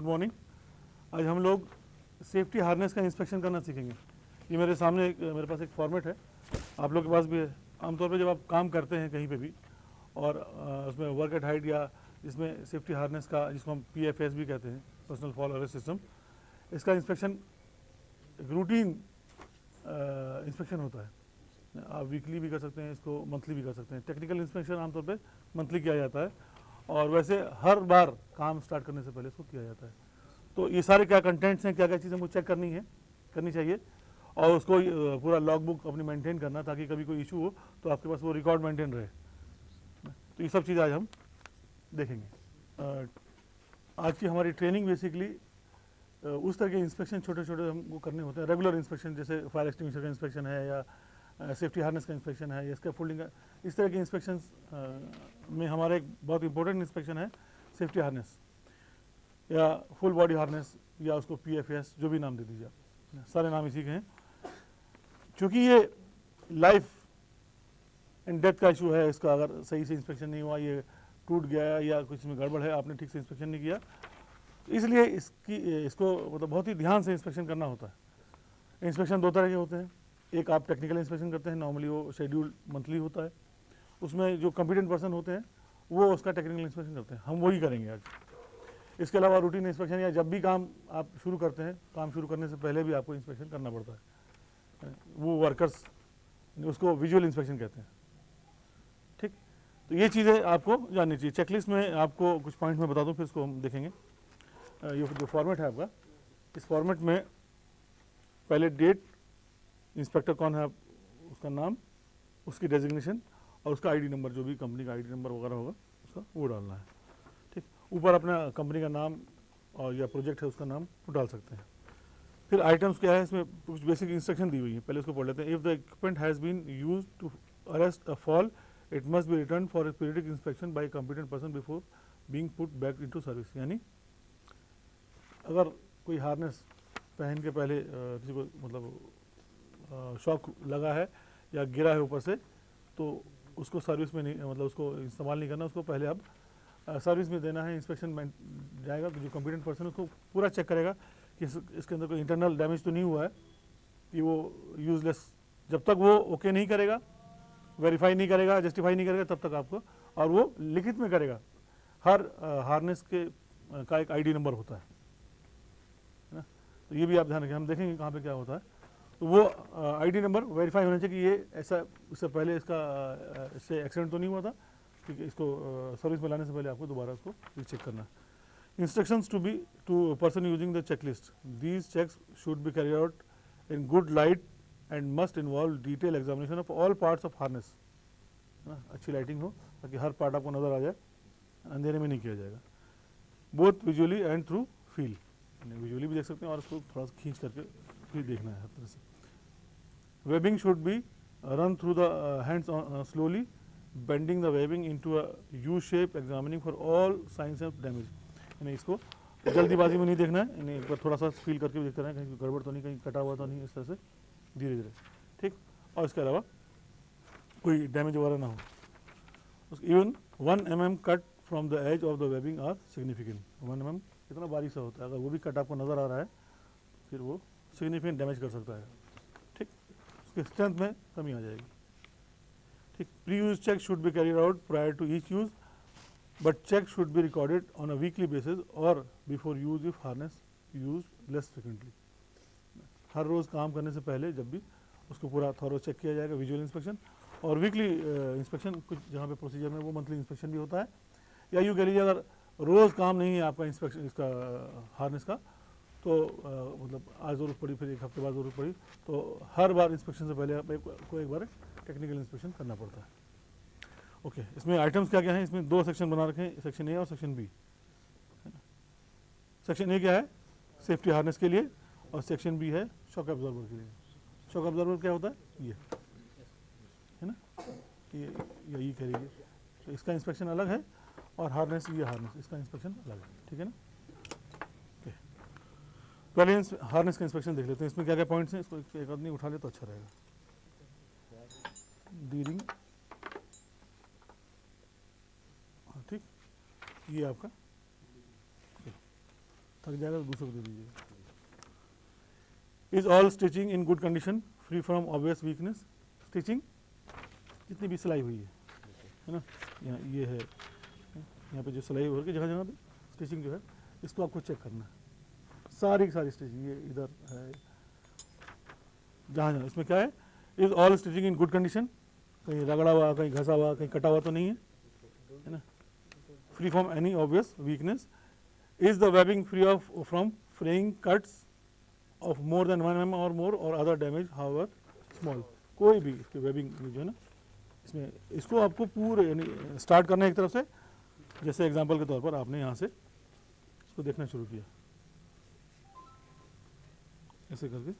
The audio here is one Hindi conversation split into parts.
Good morning. आज हम लोग सेफ्टी हार्नेस का इंस्पेक्शन करना सीखेंगे। ये मेरे सामने मेरे पास एक फॉर्मेट है, आप लोग के पास भी है। आमतौर पे जब आप काम करते हैं कहीं पे भी और उसमें वर्क एट हाइट या इसमें सेफ्टी हार्नेस का, जिसको हम PFS भी कहते हैं, पर्सनल फॉल अरेस्ट सिस्टम, इसका इंस्पेक्शन रूटीन इंस्पेक्शन होता है। आप वीकली भी कर सकते हैं, इसको मंथली भी कर सकते हैं। टेक्निकल इंस्पेक्शन आमतौर पे मंथली किया जाता है और वैसे हर बार काम स्टार्ट करने से पहले इसको किया जाता है। तो ये सारे क्या कंटेंट्स हैं, क्या क्या चीज़ें मुझे चेक करनी चाहिए और उसको पूरा लॉग बुक अपनी मेंटेन करना, ताकि कभी कोई इशू हो तो आपके पास वो रिकॉर्ड मेंटेन रहे। तो ये सब चीज़ आज हम देखेंगे। आज की हमारी ट्रेनिंग बेसिकली उस तरह के इंस्पेक्शन छोटे छोटे हमको करने होते हैं। रेगुलर इंस्पेक्शन जैसे फायर एक्सटिंग्विशर का इंस्पेक्शन है या सेफ्टी हार्नेस का इंस्पेक्शन है या स्कैफोल्डिंग का, इस तरह के इंस्पेक्शन में हमारा एक बहुत इंपॉर्टेंट इंस्पेक्शन है सेफ्टी हार्नेस या फुल बॉडी हार्नेस या उसको PFS, जो भी नाम दे दीजिए आप, सारे नाम इसी के हैं। क्योंकि ये लाइफ एंड डेथ का इशू है, इसका अगर सही से इंस्पेक्शन नहीं हुआ, ये टूट गया या कुछ में गड़बड़ है, आपने ठीक से इंस्पेक्शन नहीं किया, इसलिए इसको मतलब बहुत ही ध्यान से इंस्पेक्शन करना होता है। इंस्पेक्शन दो तरह के होते हैं। एक आप टेक्निकल इंस्पेक्शन करते हैं, नॉर्मली वो शेड्यूल मंथली होता है, उसमें जो कॉम्पिटेंट पर्सन होते हैं वो उसका टेक्निकल इंस्पेक्शन करते हैं, हम वही करेंगे आज। इसके अलावा रूटीन इंस्पेक्शन या जब भी काम आप शुरू करते हैं, काम शुरू करने से पहले भी आपको इंस्पेक्शन करना पड़ता है, वो वर्कर्स, उसको विजुअल इंस्पेक्शन कहते हैं। ठीक, तो ये चीज़ें आपको जाननी चाहिए। चेकलिस्ट में आपको कुछ पॉइंट में बता दूं, फिर इसको हम देखेंगे। ये जो फॉर्मेट है आपका, इस फॉर्मेट में पहले डेट, इंस्पेक्टर कौन है, उसका नाम, उसकी डेजिग्नेशन और उसका ID नंबर, जो भी कंपनी का ID नंबर वगैरह होगा उसका, वो डालना है। ठीक, ऊपर अपना कंपनी का नाम और या प्रोजेक्ट है उसका नाम वो डाल सकते हैं। फिर आइटम्स क्या है, इसमें कुछ बेसिक इंस्ट्रक्शन दी हुई है, पहले उसको पढ़ लेते हैं। If the equipment has been used to arrest a fall, it must be return for a periodic inspection by competent person before being put back into service. यानी अगर कोई हार्नेस पहन के पहले किसी को मतलब शॉक लगा है या गिरा है ऊपर से, तो उसको सर्विस में नहीं, मतलब उसको इस्तेमाल नहीं करना, उसको पहले अब सर्विस में देना है। इंस्पेक्शन में जाएगा तो जो कॉम्पिटेंट पर्सन उसको पूरा चेक करेगा कि इसके अंदर कोई इंटरनल डैमेज तो नहीं हुआ है, कि वो यूजलेस, जब तक वो ओके नहीं करेगा, वेरीफाई नहीं करेगा, जस्टिफाई नहीं करेगा, तब तक आपको, और वो लिखित में करेगा। हर हार्नेस के का एक ID नंबर होता है ना, तो ये भी आप ध्यान रखें। हम देखेंगे कहाँ पे क्या होता है। तो वो ID नंबर वेरीफाई होना चाहिए कि ये ऐसा, इससे पहले इससे एक्सीडेंट तो नहीं हुआ था, क्योंकि इसको सर्विस में लाने से पहले आपको दोबारा उसको रीचेक करना है। Instructions to person using the checklist, these checks should be carried out in good light and must involve detail examination of all parts of harness. अच्छी लाइटिंग हो ताकि हर पार्ट आपको नज़र आ जाए, अंधेरे में नहीं किया जाएगा। Both visually and through feel, visually भी देख सकते हैं और उसको थोड़ा सा खींच करके भी देखना है हर तरह से। Webbing should be run through the hands slowly, bending the webbing into a U shape, examining for all science of damage. यानी इसको जल्दीबाजी में नहीं देखना है, यानी एक बार थोड़ा सा फील करके भी देखते रहना है, कहीं गड़बड़ तो नहीं, कहीं कटा हुआ तो नहीं, इस तरह से धीरे धीरे। ठीक, और इसके अलावा कोई डैमेज वगैरह ना हो। Even 1 mm cut from the edge of the webbing are significant. 1 mm कितना बारीक सा होता है, अगर वो भी कट आपको नज़र आ रहा है फिर वो सिग्निफिकेंट डैमेज कर सकता है। ठीक, उसके स्ट्रेंथ में कमी आ जाएगी। ठीक, pre use check should be carried out prior to each use, but check should be recorded on a weekly basis और before use if harness use less frequently. हर रोज़ काम करने से पहले जब भी उसको पूरा थॉरो चेक किया जाएगा, विजुअल इंस्पेक्शन और वीकली इंस्पेक्शन। कुछ जहाँ पे प्रोसीजर में वो मंथली इंस्पेक्शन भी होता है, या यूँ कह लीजिए अगर रोज़ काम नहीं है आपका इंस्पेक्शन इसका हार्नेस का, तो मतलब आज ज़रूरत पड़ी, फिर एक हफ्ते बाद ज़रूरत पड़ी, तो हर बार इंस्पेक्शन से पहले आपको एक बार टेक्निकल इंस्पेक्शन करना पड़ता है। ओके, इसमें आइटम्स क्या क्या हैं, इसमें 2 सेक्शन बना रखे हैं, सेक्शन A और सेक्शन B। सेक्शन A क्या है, सेफ्टी हार्नेस के लिए, और सेक्शन B है शॉक एब्जॉर्बर के लिए। शॉक एब्जॉर्बर क्या होता है, ये है ना, ये कह लीजिए। तो इसका इंस्पेक्शन अलग है और हार्नेस, ये हार्नेस, इसका इंस्पेक्शन अलग है। ठीक है ना। ओके, पहले हार्नेस का इंस्पेक्शन देख लेते हैं। इसमें क्या क्या पॉइंट्स हैं, इसको एक आदमी उठा ले तो अच्छा रहेगा। डी-रिंग, ठीक, ये आपका थक जाएगा तो दूसरे को दे दीजिएगा। Is all stitching in good condition free from obvious weakness. Stitching जितनी भी सिलाई हुई है ना, यहाँ ये है, यहाँ पे जो सिलाई हो रही है जगह जगह पे स्टिचिंग जो है इसको आपको चेक करना है, सारी की सारी स्टिचिंग ये इधर है जहाँ जहाँ इसमें क्या है, is all stitching in good condition, कहीं रगड़ा हुआ, कहीं घसा हुआ, कहीं कटा हुआ तो नहीं है ना, free from any obvious weakness. Is the webbing free of from fraying cuts of more than 1 mm और मोर और अदर डैमेज हाउएवर स्मॉल। कोई भी इसकी वेबिंग जो है ना इसमें, इसको आपको पूरे यानी स्टार्ट करना है एक तरफ से, जैसे एग्जांपल के तौर पर आपने यहाँ से इसको देखना शुरू किया ऐसे करके,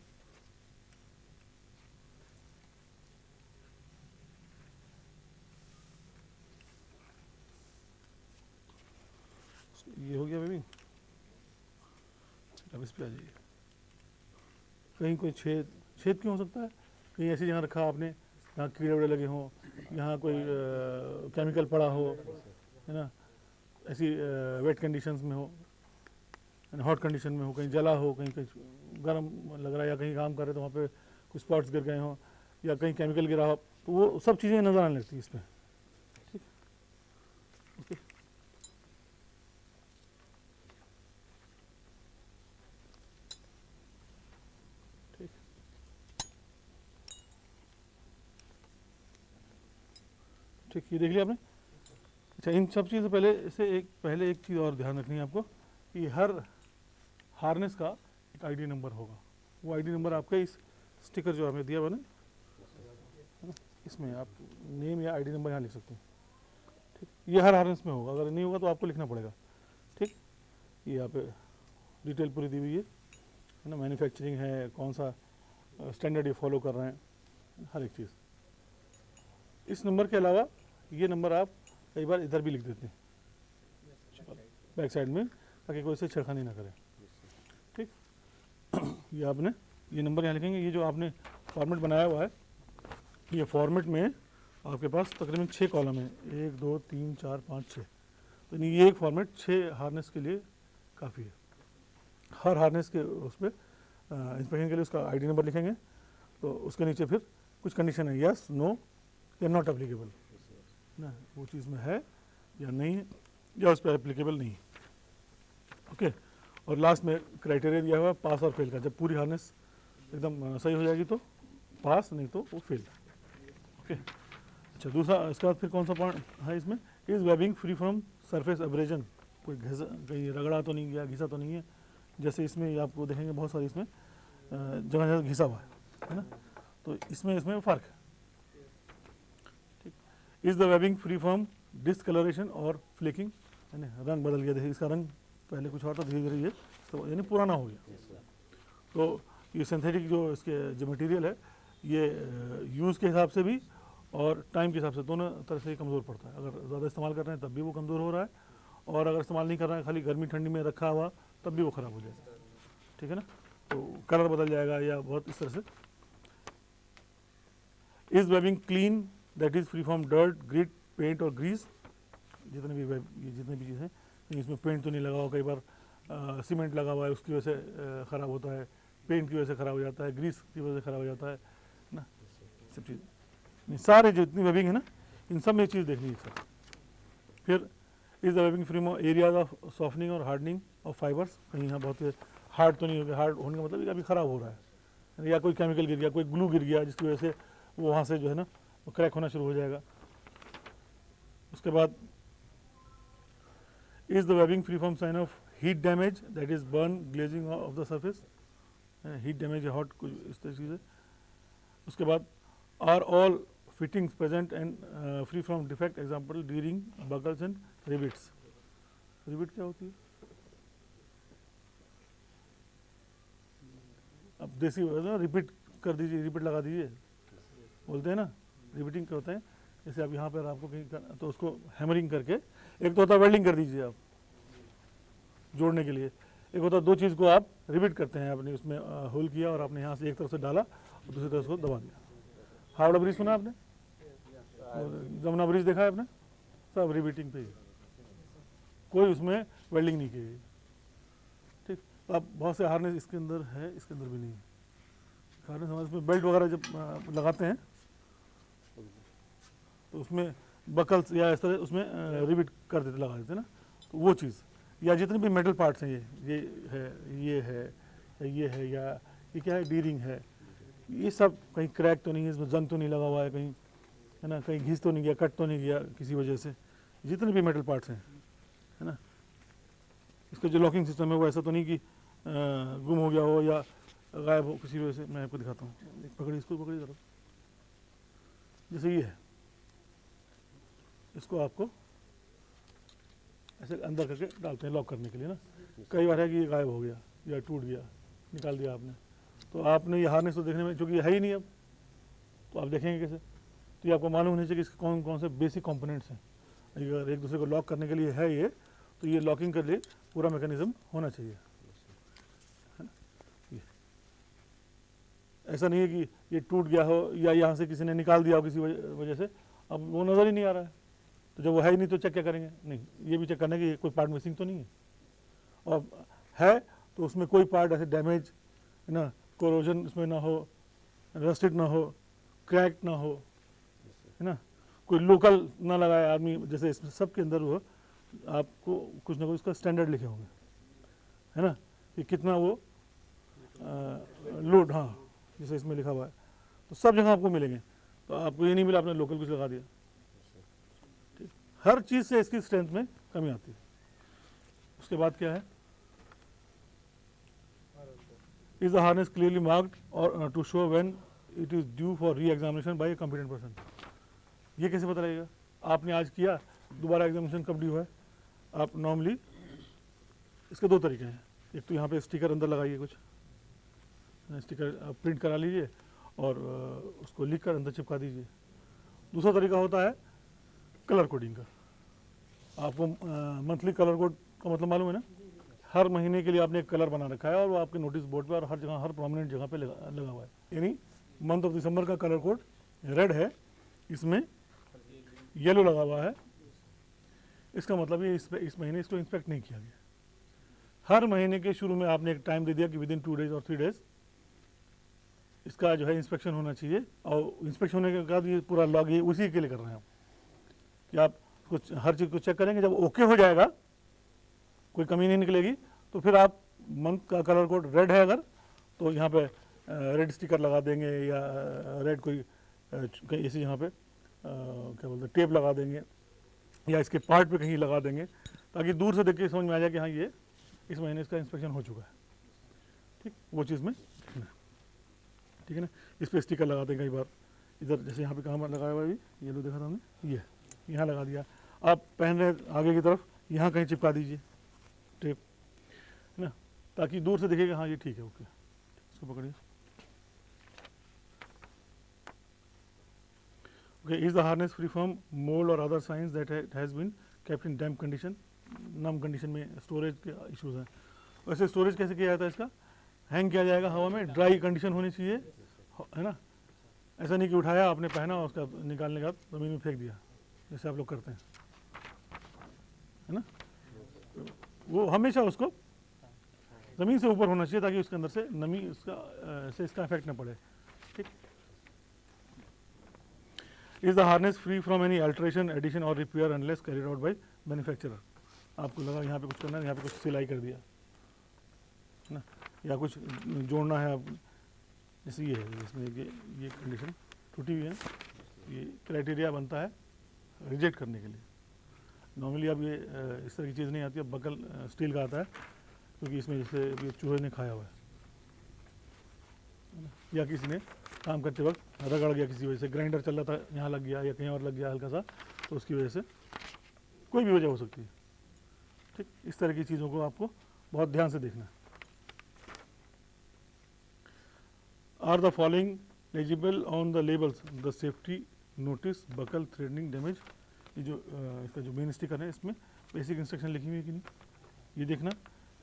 ये हो गया वेबिंग। अब इस पे आ जाइए, कहीं कोई छेद क्यों हो सकता है, कहीं ऐसी जगह रखा आपने जहाँ कीड़े उड़े लगे हों, यहाँ कोई केमिकल पड़ा हो, है ना, ऐसी वेट कंडीशंस में हो, हॉट कंडीशन में हो, कहीं जला हो, कहीं गर्म लग रहा है, या कहीं काम कर रहे तो वहाँ पे कुछ स्पॉट्स गिर गए हों, या कहीं केमिकल गिरा हो, तो वो सब चीज़ें नज़र आने लगती हैं इसमें। ठीक, ओके, ठीक, ठीक, ये देख लिया आपने। अच्छा, इन सब चीज़ों से पहले एक चीज़ और ध्यान रखनी है आपको कि हर हार्नेस का एक आईडी नंबर होगा। वो आईडी नंबर आपका इस स्टिकर जो हमें दिया हुआ ना, इसमें आप नेम या आईडी नंबर यहाँ लिख सकते हैं। ठीक, ये हर हार्नेस में होगा, अगर नहीं होगा तो आपको लिखना पड़ेगा। ठीक, ये यहाँ पे डिटेल पूरी दी हुई है ना, मैन्युफैक्चरिंग है, कौन सा स्टैंडर्ड ये फॉलो कर रहे हैं, हर एक चीज़। इस नंबर के अलावा ये नंबर आप कई बार इधर भी लिख देते हैं बैक साइड में, ताकि कोई से छेड़खानी ना करे। ठीक, ये आपने ये नंबर यहाँ लिखेंगे। ये जो आपने फॉर्मेट बनाया हुआ है, ये फॉर्मेट में आपके पास तकरीबन 6 कॉलम है, 1 2 3 4 5 6, तो ये एक फॉर्मेट 6 हार्नेस के लिए काफ़ी है। हर हार्नेस के उस पर इंस्पेक्शन के लिए उसका आईडी नंबर लिखेंगे, तो उसके नीचे फिर कुछ कंडीशन है, यस नो या नॉट एप्लीकेबल ना, वो चीज़ में है या नहीं है, या उस पर एप्लीकेबल नहीं है। ओके, और लास्ट में क्राइटेरिया दिया हुआ है पास और फेल का। जब पूरी हार्नेस एकदम सही हो जाएगी तो पास, नहीं तो वो फेल। ओके, अच्छा, दूसरा इसके बाद फिर कौन सा पॉइंट है इसमें, is webbing free from surface abrasion, कोई कहीं रगड़ा तो नहीं गया, घिसा तो नहीं है, जैसे इसमें आपको देखेंगे बहुत सारी इसमें जगह जगह घिसा हुआ है ना, तो इसमें फ़र्क है। ठीक, is the webbing free from discolouration और फ्लेकिंग, यानी रंग बदल गया, देखिए इसका रंग पहले कुछ और था, धीरे धीरे ये तो यानी पुराना हो गया। तो ये सिंथेटिक जो इसके जो मटेरियल है, ये यूज़ के हिसाब से भी और टाइम के हिसाब से दोनों तरह से कमज़ोर पड़ता है। अगर ज़्यादा इस्तेमाल कर रहे हैं तब भी वो कमज़ोर हो रहा है, और अगर इस्तेमाल नहीं कर रहे हैं, खाली गर्मी ठंडी में रखा हुआ, तब भी वो ख़राब हो जाएगा। ठीक है ना, तो कलर बदल जाएगा या बहुत इस तरह से। Is webbing clean, that is free from dirt, grit, paint और ग्रीस, जितने भी चीज़ें हैं, इसमें पेंट तो नहीं लगा हुआ, कई बार सीमेंट लगा हुआ है, उसकी वजह से ख़राब होता है, पेंट की वजह से ख़राब हो जाता है, ग्रीस की वजह से ख़राब हो जाता है ना, सब चीज़ सारे जितनी वेबिंग है ना, इन सब में चीज़ देखनी है सर। फिर is the webbing free from areas of softening और हार्डनिंग ऑफ फाइबर्स, कहीं यहाँ बहुत हार्ड तो नहीं हो गया, हार्ड होने का मतलब अभी ख़राब हो रहा है, या कोई केमिकल गिर गया, कोई ग्लू गिर गया, जिसकी वजह से वो वहाँ से जो है ना वो क्रैक होना शुरू हो जाएगा। उसके बाद is the webbing free from sign of heat damage, that is burn, glazing of the surface, heat damage या हॉट कुछ इस तरह से। उसके बाद are all fittings present and free from defect, example D ring, buckles and rivets. Rivet क्या होती है, अब देसी रिपीट कर दीजिए, रिपीट लगा दीजिए बोलते हैं ना, रिपीटिंग क्या होता है, जैसे आप यहाँ पर आपको कहीं तो उसको हैमरिंग करके, एक तो होता है वेल्डिंग कर दीजिए आप जोड़ने के लिए, एक होता है दो चीज़ को आप रिपीट करते हैं, आपने उसमें होल किया और आपने यहाँ से एक तरफ से डाला और दूसरी तरफ से दबा दिया। हावड़ा ब्रिज सुना आपने, जमुना ब्रिज देखा है आपने, सब रिपीटिंग पे ही, कोई उसमें वेल्डिंग नहीं की। ठीक, तो आप बहुत से हार्नेस इसके अंदर है, इसके अंदर भी नहीं है। हार्नेस हमारे इसमें बेल्ट वगैरह जब लगाते हैं तो उसमें बकल्स या इस तरह उसमें रिविट कर देते, लगा देते ना, तो वो चीज़, या जितने भी मेटल पार्ट्स हैं, ये है, ये है, ये है, या ये क्या है, डी रिंग है, ये सब कहीं क्रैक तो नहीं है, इसमें जंग तो नहीं लगा हुआ है कहीं, है ना, कहीं घिस तो नहीं गया, कट तो नहीं गया किसी वजह से, जितने भी मेटल पार्ट्स हैं, है ना। इसका जो लॉकिंग सिस्टम है वो ऐसा तो नहीं कि गुम हो गया हो या गायब हो किसी वजह से। मैं आपको दिखाता हूँ, पकड़ी, इसको पकड़ी जरा, जैसे ये है, इसको आपको ऐसे अंदर करके डालते हैं लॉक करने के लिए ना। कई बार है कि ये गायब हो गया या टूट गया, निकाल दिया आपने, तो आपने ये हार्नेस तो देखने में, चूँकि ये है ही नहीं अब, तो आप देखेंगे कैसे। तो ये आपको मालूम होना चाहिए कि इसके कौन कौन से बेसिक कंपोनेंट्स हैं। अगर एक दूसरे को लॉक करने के लिए है ये, तो ये लॉकिंग के लिए पूरा मैकेनिज्म होना चाहिए, है ना। ये ऐसा नहीं है कि ये टूट गया हो या यहाँ से किसी ने निकाल दिया हो किसी वजह से, अब वो नज़र ही नहीं आ रहा है, तो जब वो है ही नहीं तो चेक क्या करेंगे। नहीं, ये भी चेक करना कि कोई पार्ट मिसिंग तो नहीं है, और है तो उसमें कोई पार्ट ऐसे डैमेज, है ना, कोरोजन उसमें ना हो, रस्टेड ना हो, क्रैक ना हो, है ना, कोई लोकल ना लगाए आदमी, जैसे इसमें सब के अंदर वो आपको कुछ ना कुछ उसका स्टैंडर्ड लिखे होंगे, है ना, कि कितना वो लोड, हाँ, जैसे इसमें लिखा हुआ है, तो सब जगह आपको मिलेंगे। तो आपको ये नहीं मिला आपने लोकल कुछ लगा दिया, ठीक। हर चीज़ से इसकी स्ट्रेंथ में कमी आती है। उसके बाद क्या है, is the harness clearly marked और to show when it is due for re examination by a competent person. ये कैसे पता लगेगा, आपने आज किया, दोबारा एग्जामिनेशन कब ड्यू है। आप नॉर्मली इसके दो तरीके हैं, एक तो यहाँ पे स्टिकर अंदर लगाइए, कुछ स्टिकर आप प्रिंट करा लीजिए और उसको लिख कर अंदर चिपका दीजिए। दूसरा तरीका होता है कलर कोडिंग का। आपको मंथली कलर कोड का मतलब मालूम है ना, हर महीने के लिए आपने एक कलर बना रखा है और वो आपके नोटिस बोर्ड पे और हर जगह, हर प्रोमिनेंट जगह पे लगा हुआ है। यानी मंथ ऑफ दिसंबर का कलर कोड रेड है, इसमें येलो लगा हुआ है, इसका मतलब ये इस महीने इसको इंस्पेक्ट नहीं किया गया। हर महीने के शुरू में आपने एक टाइम दे दिया कि विदिन 2 डेज और 3 डेज इसका जो है इंस्पेक्शन होना चाहिए, और इंस्पेक्शन होने के बाद ये पूरा लॉग ये उसी के लिए कर रहे हैं आप, कि आप कुछ हर चीज़ को चेक करेंगे। जब ओके हो जाएगा, कोई कमी नहीं निकलेगी, तो फिर आप मंथ का कलर कोड रेड है अगर, तो यहाँ पे रेड स्टिकर लगा देंगे, या रेड कोई ऐसे यहाँ पे क्या बोलते हैं टेप लगा देंगे, या इसके पार्ट पे कहीं लगा देंगे, ताकि दूर से देख के समझ में आ जाए कि हाँ ये इस महीने इसका इंस्पेक्शन हो चुका है, ठीक। वो चीज़ में ठीक है ना। इस पर स्टिकर लगा देंगे कई बार, इधर जैसे यहाँ पे कहाँ लगाया हुआ है अभी, ये लो देखा था हमने, ये यहाँ लगा दिया। आप पहन रहे आगे की तरफ, यहाँ कहीं चिपका दीजिए टेप, है ना, ताकि दूर से दिखेगा हाँ ये ठीक है, ओके। इसको पकड़िए। Okay, is the harness free from mold or other signs that it has been kept in damp condition? नम कंडीशन में स्टोरेज के इश्यूज हैं। वैसे स्टोरेज कैसे किया जाता है इसका, हैंग किया जाएगा हवा में, ड्राई कंडीशन होनी चाहिए, है ना। ऐसा नहीं कि उठाया आपने, पहना और उसका निकालने के बाद ज़मीन में फेंक दिया, जैसे आप लोग करते हैं, है ना। वो हमेशा उसको ज़मीन से ऊपर होना चाहिए, ताकि उसके अंदर से नमी इसका इफेक्ट ना पड़े, ठीक। Is the harness free from any alteration, addition और repair unless carried out by manufacturer. आपको लगा यहाँ पे कुछ करना है, यहाँ पे कुछ सिलाई कर दिया, है ना, या कुछ जोड़ना है आप, जैसे ये है, इसमें ये कंडीशन टूटी हुई है, ये क्राइटेरिया बनता है रिजेक्ट करने के लिए। नॉर्मली अब ये इस तरह की चीज़ नहीं आती, अब बकल स्टील का आता है, क्योंकि इसमें जैसे ये चूहे ने खाया हुआ है, या किसी ने काम करते वक्त रगड़ गया, किसी वजह से ग्राइंडर चल रहा था यहाँ लग गया या कहीं और लग गया हल्का सा, तो उसकी वजह से कोई भी वजह हो सकती है, ठीक। इस तरह की चीज़ों को आपको बहुत ध्यान से देखना है। Are the following eligible on the labels, the safety notice, buckle threading damage. ये जो इसका जो मेन स्टिकर है, इसमें बेसिक इंस्ट्रक्शन लिखी हुई है कि नहीं, ये देखना।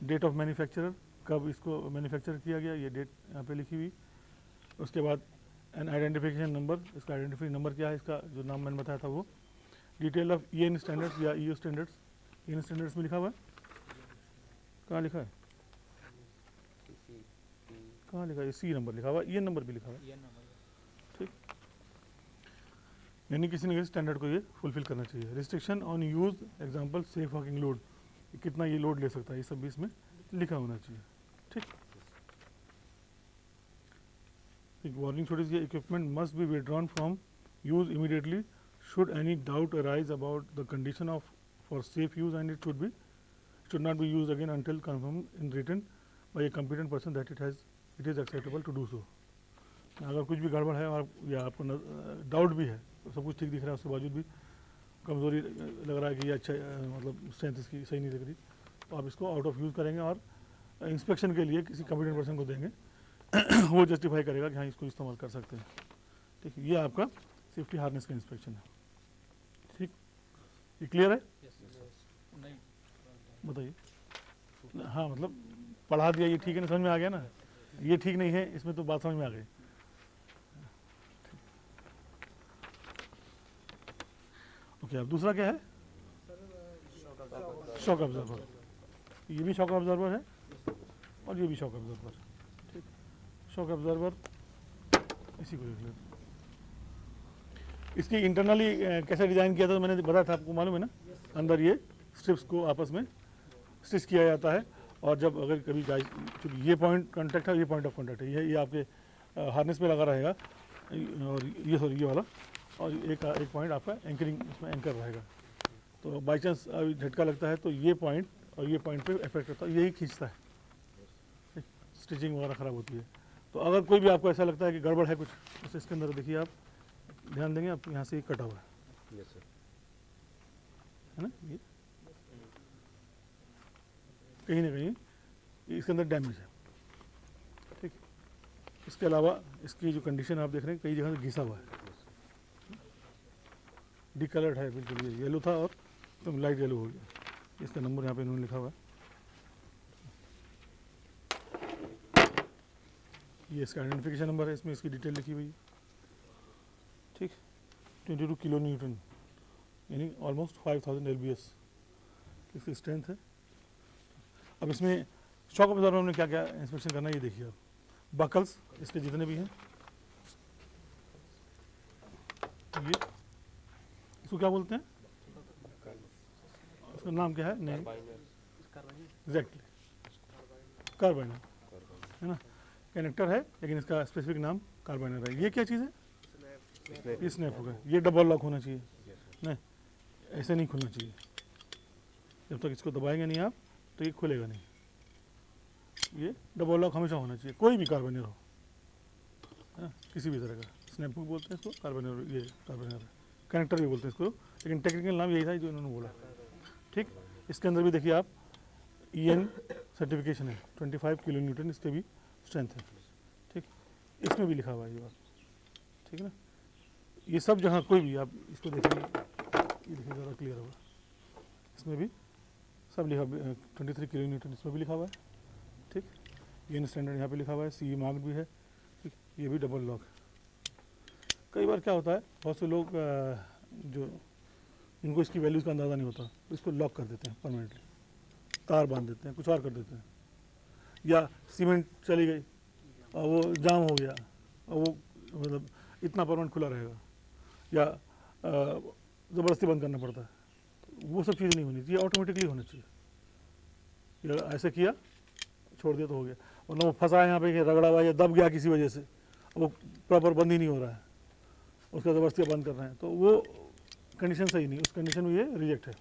डेट ऑफ मैन्युफैक्चरर, कब इसको मैन्युफैक्चर किया गया, ये डेट यहाँ पे लिखी हुई। उसके बाद एन आइडेंटिफिकेशन नंबर, इसका आइडेंटिफिकेशन नंबर क्या है, इसका जो नाम मैंने बताया था वो। डिटेल ऑफ EN स्टैंडर्ड्स या EU स्टैंडर्ड्स, EN स्टैंडर्ड्स में लिखा हुआ है, कहाँ लिखा है, कहाँ लिखा है, सी नंबर लिखा हुआ, ये नंबर भी लिखा हुआ है, ठीक। यानी किसी न किसी स्टैंडर्ड को ये फुलफिल करना चाहिए। Restriction on use example safe working load, कितना ये लोड ले सकता है, ये सब भी इसमें लिखा होना चाहिए, ठीक। एक वार्निंग छोटी सी, equipment must be withdrawn from use immediately should any doubt arise about the condition of for safe use, and it should not be used again until confirmed in written by a competent person that it is acceptable to do so। अगर कुछ भी गड़बड़ है और या आपको डाउट भी है, तो सब कुछ ठीक दिख रहा है, उसके बावजूद भी कमज़ोरी लग रहा है कि ये अच्छा मतलब स्ट्रेंथ इसकी सही नहीं लग रही, तो आप इसको आउट ऑफ यूज़ करेंगे और इंस्पेक्शन के लिए किसी कम्पिटेंट पर्सन को देंगे वो जस्टिफाई करेगा कि हाँ इसको इस्तेमाल कर सकते हैं, ठीक है। ये आपका सेफ्टी हार्नेस का इंस्पेक्शन है, ठीक। ये क्लियर है? बताइए। हाँ मतलब पढ़ा दिया, ये ठीक है ना, समझ में आ गया ना, ये ठीक नहीं है, इसमें तो बात समझ में आ गई। ओके, अब दूसरा क्या है? Shock observer. ये भी शॉक ऑब्जर्वर है और ये भी शॉक ऑब्जर्वर, ठीक। शॉक ऑब्जर्वर इसी को देख लेते। इसकी इंटरनली कैसे डिज़ाइन किया था, तो मैंने बताया था आपको, मालूम है ना, अंदर ये स्ट्रिप्स को आपस में स्टिच किया जाता है, और जब अगर कभी चूँकि ये पॉइंट कॉन्टैक्ट है, ये पॉइंट ऑफ कॉन्टैक्ट है, ये आपके हार्नेस पे लगा रहेगा, और ये सॉरी ये वाला, और एक पॉइंट आपका एंकरिंग, इसमें एंकर रहेगा। तो बाई चांस अभी झटका लगता है तो ये पॉइंट और ये पॉइंट पे इफेक्ट करता है, यही खींचता है, स्टिचिंग वगैरह ख़राब होती है। तो अगर कोई भी आपको ऐसा लगता है कि गड़बड़ है कुछ, तो इसके अंदर देखिए आप ध्यान देंगे, आप यहाँ से ये कटा हुआ है, यस सर, है ना, ये कहीं ना कहीं इसके अंदर डैमेज है, ठीक। इसके अलावा इसकी जो कंडीशन आप देख रहे हैं, कई जगह से घिसा हुआ है, डिकलर्ड है बिल्कुल, ये येलो था और एकदम लाइट येलो हो गया। इसका नंबर यहाँ पे इन्होंने लिखा हुआ है, ये इसका आइडेंटिफिकेशन नंबर है, इसमें इसकी डिटेल लिखी हुई है, ठीक। 22 किलो न्यूटन यानी ऑलमोस्ट 5000 LBS इसकी स्ट्रेंथ है। अब इसमें शॉक ऑब्जर्वर में क्या क्या इंस्पेक्शन करना है ये देखिए आप। बकल्स इसके जितने भी हैं, ये इसको क्या बोलते हैं, इसका नाम क्या है, नहीं एग्जैक्टली कार्बाइनर है ना, कनेक्टर है लेकिन इसका स्पेसिफिक नाम कार्बाइनर है। ये क्या चीज़ है, ये स्नैप होगा, ये डबल लॉक होना चाहिए नहीं, ऐसे नहीं खुलना चाहिए, जब तक इसको दबाएंगे नहीं आप तो ये खुलेगा नहीं। ये डबल लॉक हमेशा होना चाहिए, कोई भी कार्बाइनर हो, है ना, किसी भी तरह का। स्नैप भी बोलते हैं इसको, कार्बाइनर, ये कार्बाइनर कनेक्टर भी बोलते हैं इसको, लेकिन टेक्निकल नाम यही था जो इन्होंने बोला, ठीक। इसके अंदर भी देखिए आप EN सर्टिफिकेशन है, 25 किलो न्यूटन इसके भी स्ट्रेंथ है, ठीक। इसमें भी लिखा हुआ है ये बात, ठीक है ना। ये सब जगह कोई भी आप इसको देखेंगे, ये देखिए ज़रा क्लियर होगा, इसमें भी सब लिखा, 23 किलो न्यूटन इसमें भी लिखा हुआ है, ठीक। EN स्टैंडर्ड यहाँ पे लिखा हुआ है, CE मार्क भी है, ठीक। ये भी डबल लॉक। कई बार क्या होता है, बहुत से लोग जो इनको इसकी वैल्यूज़ का अंदाज़ा नहीं होता, तो इसको लॉक कर देते हैं परमानेंटली, तार बांध देते हैं, कुछ और कर देते हैं, या सीमेंट चली गई और वो जाम हो गया और वो मतलब इतना परमानेंट खुला रहेगा, या ज़बरदस्ती बंद करना पड़ता है, तो वो सब चीज़ें नहीं होनी चाहिए, ऑटोमेटिकली होना चाहिए। या ऐसे किया छोड़ दिया तो हो गया, और ना वो फंसा है यहाँ पे रगड़ा हुआ या दब गया किसी वजह से, वो प्रॉपर बंद ही नहीं हो रहा है, उसका ज़बरदस्ती बंद कर रहे हैं, तो वो कंडीशन सही नहीं, उस कंडीशन में ये रिजेक्ट है,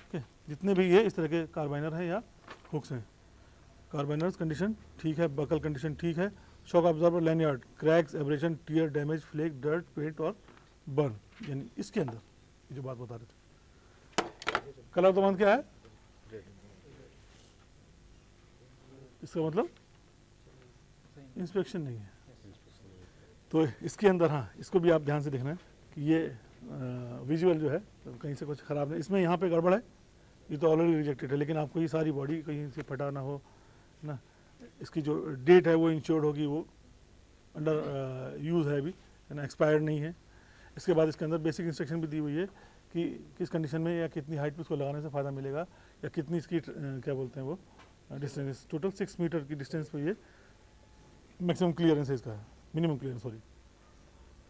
ओके। जितने भी ये इस तरह के कार्बाइनर हैं या हुक्स हैं, कार्बाइनर्स कंडीशन ठीक है, बकल कंडीशन ठीक है, shock observer lanyard, cracks, abrasion, tear, damage, flake, dirt, paint और बर्न, यानी इसके अंदर ये जो बात बता रहे थे। कलर तो बंद क्या है, इसका मतलब इंस्पेक्शन नहीं है, तो इसके अंदर हाँ इसको भी आप ध्यान से देखना है कि ये विजुअल जो है तो कहीं से कुछ ख़राब नहीं, इसमें यहाँ पे गड़बड़ है, ये तो ऑलरेडी रिजेक्टेड है, लेकिन आपको ये सारी बॉडी कहीं से फटा ना हो ना, इसकी जो डेट है वो इंश्योर्ड होगी, वो अंडर यूज़ है अभी, है ना, एक्सपायर्ड नहीं है। इसके बाद इसके अंदर बेसिक इंस्ट्रक्शन भी दी हुई है कि किस कंडीशन में या कितनी हाइट पे इसको लगाने से फ़ायदा मिलेगा, या कितनी इसकी क्या बोलते हैं वो डिस्टेंस, टोटल 6 मीटर की डिस्टेंस पे ये मैक्सिमम क्लियरेंस है इसका, मिनिमम क्लियरेंस सॉरी,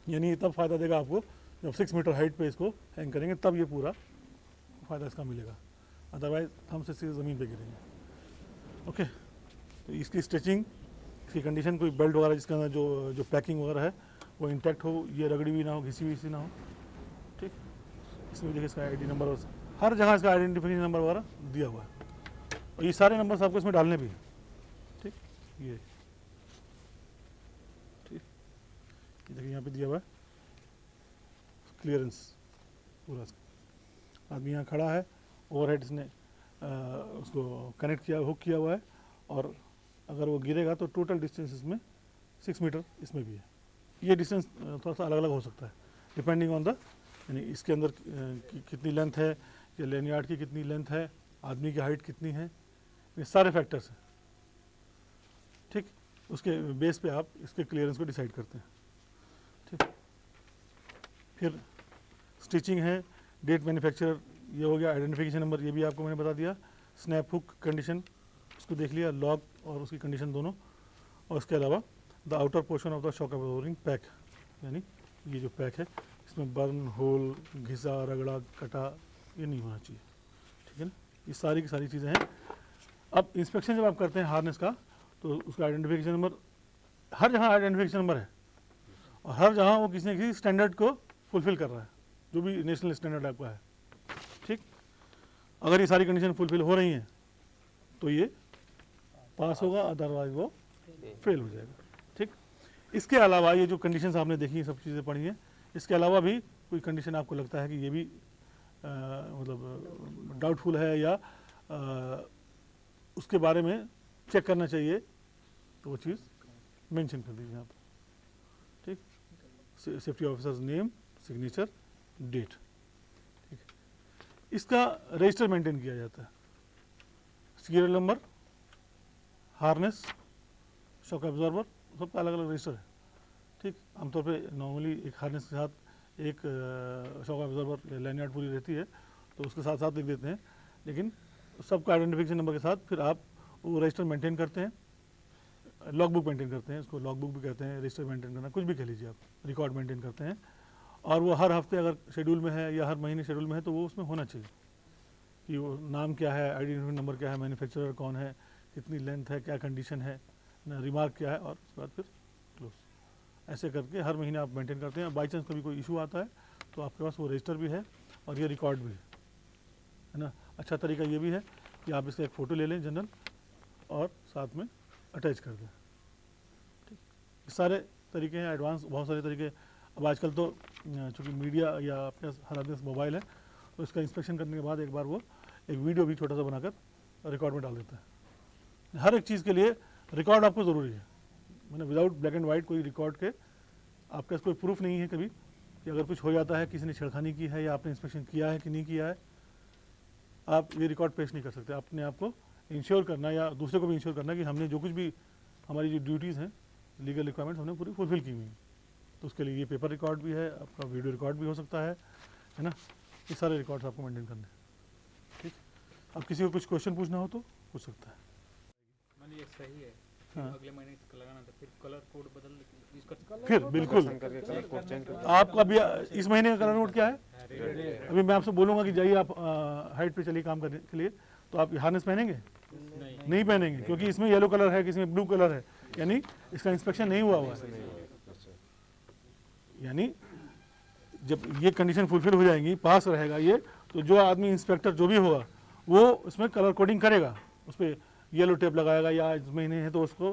यानी ये तब फ़ायदा देगा आपको जब 6 मीटर हाइट पे इसको हैंग करेंगे, तब ये पूरा फ़ायदा इसका मिलेगा, अदरवाइज हम से सीधे ज़मीन पे गिरेंगे। ओके, तो इसकी स्टिचिंग, इसकी कंडीशन, कोई बेल्ट वगैरह जिसके अंदर जो पैकिंग वगैरह है वो इंटैक्ट हो, ये रगड़ी भी ना हो, घिसी हुई सी ना हो, ठीक। इसमें भी देखिए इसका आईडी नंबर और हर जगह इसका आइडेंटिफिकेशन नंबर वगैरह दिया हुआ है, और ये सारे नंबर्स आपको इसमें डालने भी हैं, ठीक। ये ठीक, ये देखिए यहाँ पे दिया हुआ है क्लियरेंस पूरा। आदमी यहाँ खड़ा है, ओवरहेड इसने उसको कनेक्ट किया, हुक किया हुआ है, और अगर वो गिरेगा तो टोटल डिस्टेंस इसमें 6 मीटर इसमें भी है। ये डिस्टेंस थोड़ा सा अलग अलग हो सकता है डिपेंडिंग ऑन द, यानी इसके अंदर कितनी लेंथ है, या लैनियार्ड की कितनी लेंथ है, आदमी की हाइट कितनी है, ये सारे फैक्टर्स हैं, ठीक। उसके बेस पे आप इसके क्लियरेंस को डिसाइड करते हैं, ठीक। फिर स्टिचिंग है, डेट मैन्युफैक्चरर, ये हो गया, आइडेंटिफिकेशन नंबर ये भी आपको मैंने बता दिया, स्नैप हुक कंडीशन उसको देख लिया, लॉक और उसकी कंडीशन दोनों, और इसके अलावा the outer portion of the shock absorbing pack, यानी ये जो पैक है इसमें बर्न, होल, घिसा, रगड़ा, कटा ये नहीं होना चाहिए, ठीक है ना। ये सारी की सारी चीज़ें हैं। अब इंस्पेक्शन जब आप करते हैं हार्नेस का, तो उसका आइडेंटिफिकेशन नंबर, हर जगह आइडेंटिफिकेशन नंबर है, और हर जगह वो किसी न किसी स्टैंडर्ड को फुलफिल कर रहा है, जो भी नेशनल स्टैंडर्ड आपका है, ठीक। अगर ये सारी कंडीशन फुलफिल हो रही हैं तो ये पास होगा, अदरवाइज वो फेल हो जाएगा, ठीक। इसके अलावा ये जो कंडीशंस आपने देखी, सब चीज़ें पढ़ी हैं, इसके अलावा भी कोई कंडीशन आपको लगता है कि ये भी मतलब डाउटफुल है या उसके बारे में चेक करना चाहिए, तो वो चीज़ मेंशन कर दीजिए यहाँ पर, ठीक। Safety officer's name, signature, date, ठीक। इसका रजिस्टर मेंटेन किया जाता है, serial number, harness, shock absorber, सबका अलग अलग रजिस्टर है, ठीक। आमतौर पे नॉर्मली एक हार्नेस के साथ एक शॉक एब्जॉर्बर लैनियार्ड पूरी रहती है, तो उसके साथ साथ लिख देते हैं, लेकिन सबका आइडेंटिफिकेशन नंबर के साथ फिर आप वो रजिस्टर मेंटेन करते हैं, लॉग बुक मेंटेन करते हैं, इसको लॉग बुक भी कहते हैं, रजिस्टर मेंटेन करना, कुछ भी कह लीजिए आप, रिकॉर्ड मेंटेन करते हैं, और वो हर हफ्ते अगर शेड्यूल में है या हर महीने शेड्यूल में है तो वो उसमें होना चाहिए कि वो नाम क्या है, आइडेंटिफिकेशन नंबर क्या है, मैन्युफैक्चरर कौन है, कितनी लेंथ है, क्या कंडीशन है, रिमार्क क्या है, और उसके बाद फिर क्लोज। ऐसे करके हर महीने आप मेंटेन करते हैं। बाई चांस कभी कोई इशू आता है तो आपके पास वो रजिस्टर भी है और ये रिकॉर्ड भी है ना। अच्छा तरीका ये भी है कि आप इसका एक फ़ोटो ले लें जनरल और साथ में अटैच कर दें, ठीक। सारे तरीके हैं, एडवांस बहुत सारे तरीके। अब आजकल तो चूँकि मीडिया या अपने हर आदमी के मोबाइल है, तो इसका इंस्पेक्शन करने के बाद एक बार वो एक वीडियो भी छोटा सा बनाकर रिकॉर्ड में डाल देता है। हर एक चीज़ के लिए रिकॉर्ड आपको ज़रूरी है, मैंने विदाउट ब्लैक एंड वाइट कोई रिकॉर्ड के आपके पास कोई प्रूफ नहीं है कभी कि अगर कुछ हो जाता है, किसी ने छेड़खानी की है या आपने इंस्पेक्शन किया है कि नहीं किया है, आप ये रिकॉर्ड पेश नहीं कर सकते। अपने आप को इंश्योर करना या दूसरे को भी इंश्योर करना कि हमने जो कुछ भी हमारी जो ड्यूटीज़ हैं, लीगल रिक्वायरमेंट्स हमने पूरी फुलफिल की हुई हैं। तो उसके लिए ये पेपर रिकॉर्ड भी है, आपका वीडियो रिकॉर्ड भी हो सकता है ना। ये सारे रिकॉर्ड्स आपको मेंटेन करने हैं, ठीक। अब किसी को कुछ क्वेश्चन पूछना हो तो पूछ सकता है। मैंने ये सही है, हाँ। अगले महीने इसका लगाना था, फिर कलर कोड बदल इसका फिर बिल्कुल आपका अभी इस महीने का कलर कोड क्या है, अभी मैं आपसे बोलूँगा कि जाइए आप हाइट पे चलिए काम करने के लिए, तो आप हार्नेस पहनेंगे? नहीं पहनेंगे, क्योंकि इसमें येलो कलर है, किसी में ब्लू कलर है, यानी इसका इंस्पेक्शन नहीं हुआ हुआ है। यानी जब ये कंडीशन फुलफिल हो जाएंगी, पास रहेगा ये, तो जो आदमी इंस्पेक्टर जो भी होगा वो इसमें कलर कोडिंग करेगा, उस पर येलो टेप लगाएगा, या इस महीने है तो उसको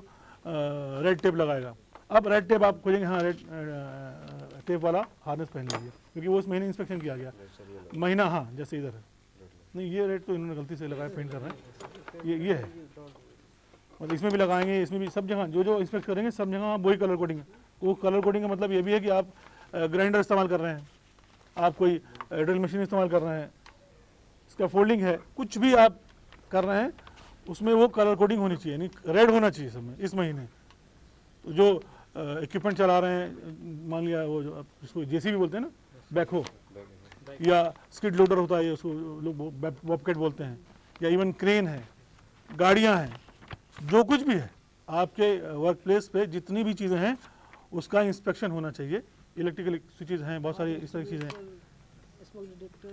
रेड टेप लगाएगा। अब रेड टेप आप खोजेंगे, हाँ रेड टेप वाला हार्नेस पहन लीजिए, क्योंकि वो उस महीने इंस्पेक्शन किया गया महीना, हाँ जैसे इधर है। नहीं ये रेड तो इन्होंने गलती से लगाया, पेंट कर रहे हैं, ये है, और इसमें भी लगाएंगे, इसमें भी, सब जगह जो जो इंस्पेक्ट करेंगे सब जगह वही कलर कोडिंग है। वो कलर कोडिंग का मतलब ये भी है कि आप ग्राइंडर इस्तेमाल कर रहे हैं, आप कोई ड्रिल मशीन इस्तेमाल कर रहे हैं, इसका फोल्डिंग है, कुछ भी आप कर रहे हैं उसमें वो कलर कोडिंग होनी चाहिए, यानी रेड होना चाहिए सब में इस महीने। तो जो इक्विपमेंट चला रहे हैं, मान लिया वो जो जिसको जेसीबी बोलते हैं ना, बैकहो, या स्किड लोडर होता है, उसको लोग बॉबकैट बोलते हैं, या इवन क्रेन है, गाड़ियाँ हैं, जो कुछ भी है आपके वर्क प्लेस पे जितनी भी चीज़ें हैं उसका इंस्पेक्शन होना चाहिए। इलेक्ट्रिकल स्विचेज हैं, बहुत सारी इस तरह की चीज़ें हैं,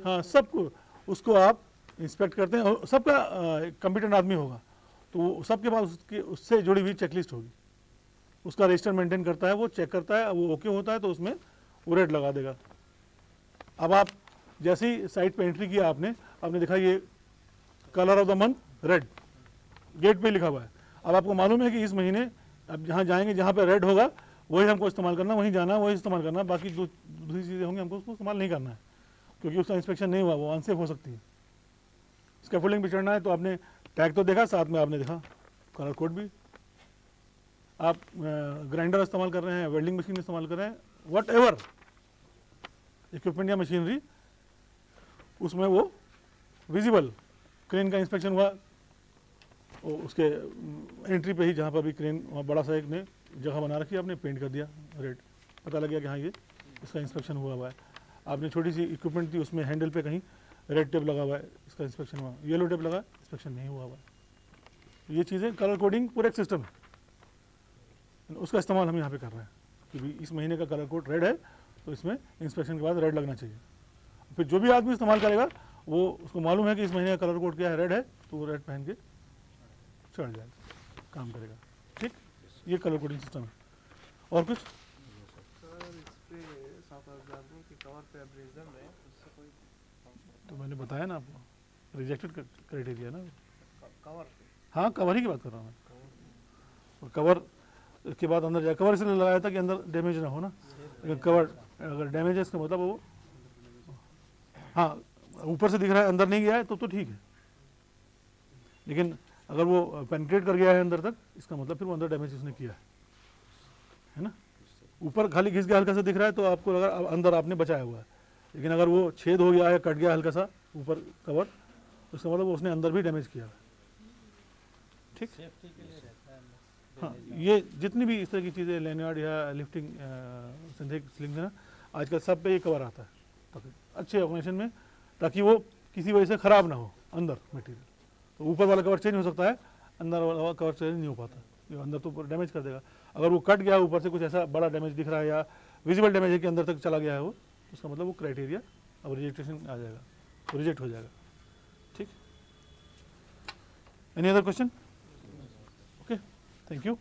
हाँ सबको उसको आप इंस्पेक्ट करते हैं और सबका कंप्यूटर आदमी होगा तो वो सबके पास उसकी उससे जुड़ी हुई चेकलिस्ट होगी, उसका रजिस्टर मेंटेन करता है, वो चेक करता है, वो ओके होता है तो उसमें वो रेट लगा देगा। अब आप जैसे ही साइट पे एंट्री किया आपने देखा ये colour of the month red gate पे लिखा हुआ है। अब आपको मालूम है कि इस महीने अब जहाँ जाएंगे जहाँ पे रेड होगा वही हमको इस्तेमाल करना, वहीं जाना है, वही इस्तेमाल करना है, बाकी जो दूसरी चीज़ें होंगी हमको उसको इस्तेमाल नहीं करना है क्योंकि उसका इंस्पेक्शन नहीं हुआ, वो अनसेफ हो सकती है। स्कैफोल्डिंग पे चढ़ना है तो आपने टैग तो देखा, साथ में आपने देखा कलर कोड भी। आप ग्राइंडर इस्तेमाल कर रहे हैं, वेल्डिंग मशीन इस्तेमाल कर रहे हैं, वट एवर इक्विपमेंट या मशीनरी, उसमें वो विजिबल क्रेन का इंस्पेक्शन हुआ, उसके एंट्री पे ही जहाँ पर भी क्रेन वहाँ बड़ा सा एक ने जगह बना रखी, आपने पेंट कर दिया रेड, पता लग गया कि हाँ ये इसका इंस्पेक्शन हुआ है। आपने छोटी सी इक्विपमेंट थी उसमें हैंडल पे कहीं रेड टेप लगा हुआ है, इसका इंस्पेक्शन हुआ, येलो टेप लगा इंस्पेक्शन नहीं हुआ है। ये चीज़ें कलर कोडिंग पूरा एक सिस्टम है, उसका इस्तेमाल हम यहाँ पे कर रहे हैं कि भाई इस महीने का कलर कोड रेड है तो इसमें इंस्पेक्शन के बाद रेड लगना चाहिए। फिर जो भी आदमी इस्तेमाल करेगा वो उसको मालूम है कि इस महीने का कलर कोड क्या है, रेड है, तो वो रेड पहन के चढ़ जाएगा, काम करेगा। ठीक, ये कलर कोडिंग सिस्टम है। और कुछ तो मैंने बताया ना आपको, रिजेक्टेड क्राइटेरिया ना कवर हाँ कवर ही की बात कर रहा हूँ मैं। और कवर के बाद अंदर जाए, कवर इसलिए लगाया था कि अंदर डैमेज ना हो ना, लेकिन कवर अगर डैमेज है इसका मतलब वो हाँ ऊपर से दिख रहा है अंदर नहीं गया है तो ठीक है, लेकिन अगर वो पेनिट्रेट कर गया है अंदर तक इसका मतलब फिर वो अंदर डैमेज उसने किया है ना। ऊपर खाली घिस गया हल्का सा दिख रहा है तो आपको लगा अंदर आपने बचाया हुआ है, लेकिन अगर वो छेद हो गया है, कट गया हल्का सा ऊपर कवर, तो इसका मतलब उसने अंदर भी डैमेज किया है। ठीक, सेफ्टी के लिए रहता है हाँ ये जितनी भी इस तरह की चीज़ें लैनियार्ड या लिफ्टिंग सिंथेटिक स्लिंग ना आजकल सब पे ये कवर आता है ताकि अच्छे ऑर्गेनाइजेशन में, ताकि वो किसी वजह से ख़राब ना हो अंदर मटेरियल। तो ऊपर वाला कवर चेंज हो सकता है, अंदर वाला कवर चेंज नहीं हो पाता, ये अंदर तो डैमेज कर देगा। अगर वो कट गया ऊपर से कुछ ऐसा बड़ा डैमेज दिख रहा है या विजिबल डैमेज है कि अंदर तक चला गया है वो, उसका मतलब वो क्राइटेरिया अब रिजेक्टेशन आ जाएगा, तो रिजेक्ट हो जाएगा। ठीक, any other question? Okay, thank you.